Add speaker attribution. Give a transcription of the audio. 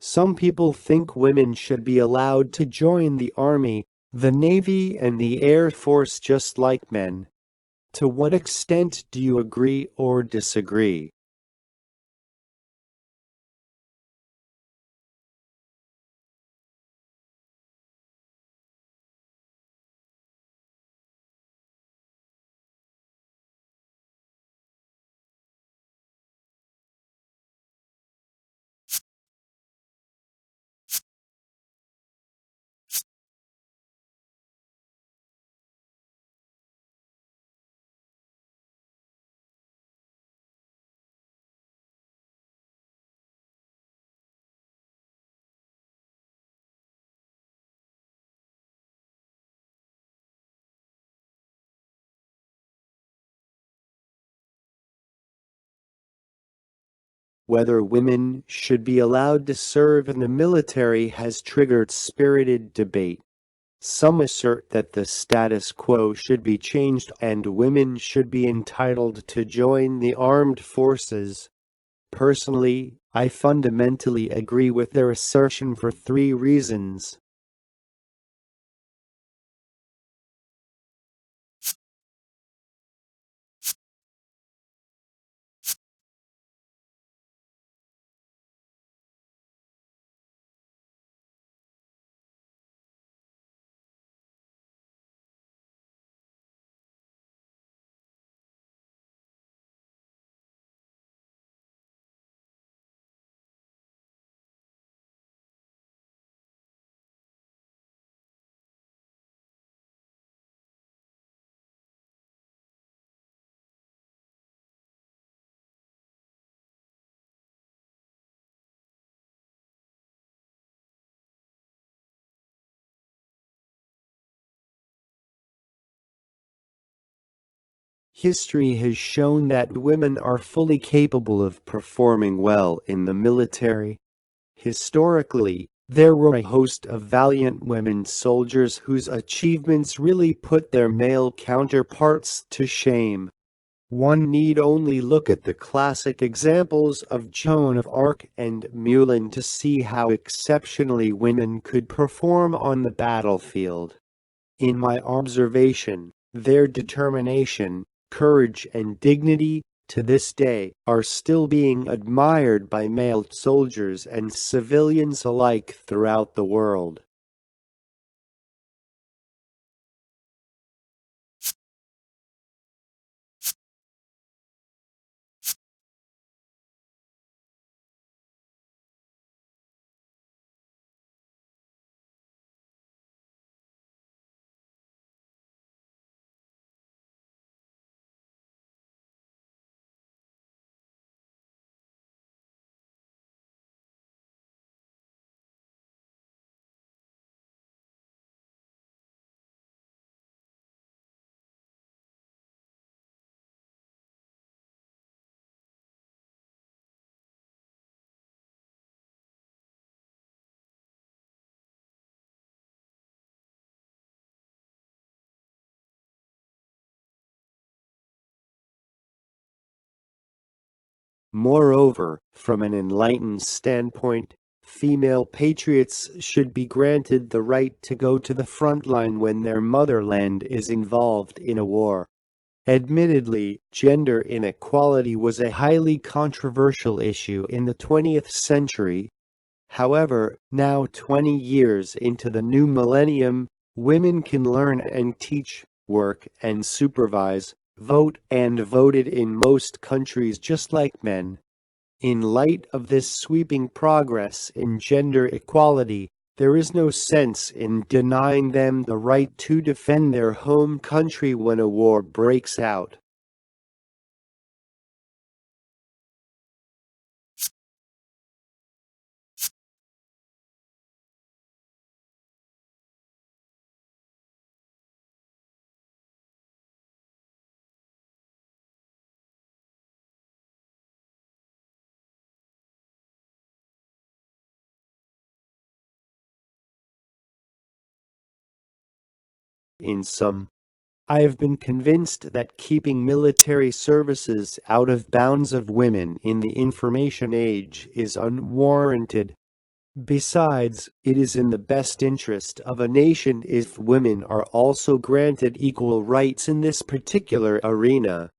Speaker 1: Some people think women should be allowed to join the Army, the Navy, and the Air Force just like men. To what extent do you agree or disagree? Whether women should be allowed to serve in the military has triggered spirited debate. Some assert that the status quo should be changed and women should be entitled to join the armed forces. Personally, I fundamentally agree with their assertion for three reasons. History has shown that women are fully capable of performing well in the military. Historically, there were a host of valiant women soldiers whose achievements really put their male counterparts to shame. One need only look at the classic examples of Joan of Arc and Mulan to see how exceptionally women could perform on the battlefield. In my observation, their determination, courage, and dignity, to this day, are still being admired by male soldiers and civilians alike throughout the world. Moreover, from an enlightened standpoint, female patriots should be granted the right to go to the front line when their motherland is involved in a war. Admittedly, gender inequality was a highly controversial issue in the 20th century. However, now 20 years into the new millennium, women can learn and teach, work and supervise, vote and voted in most countries just like men. In light of this sweeping progress in gender equality, there is no sense in denying them the right to defend their home country when a war breaks out. In sum, I have been convinced that keeping military services out of bounds of women in the information age is unwarranted. Besides, it is in the best interest of a nation if women are also granted equal rights in this particular arena.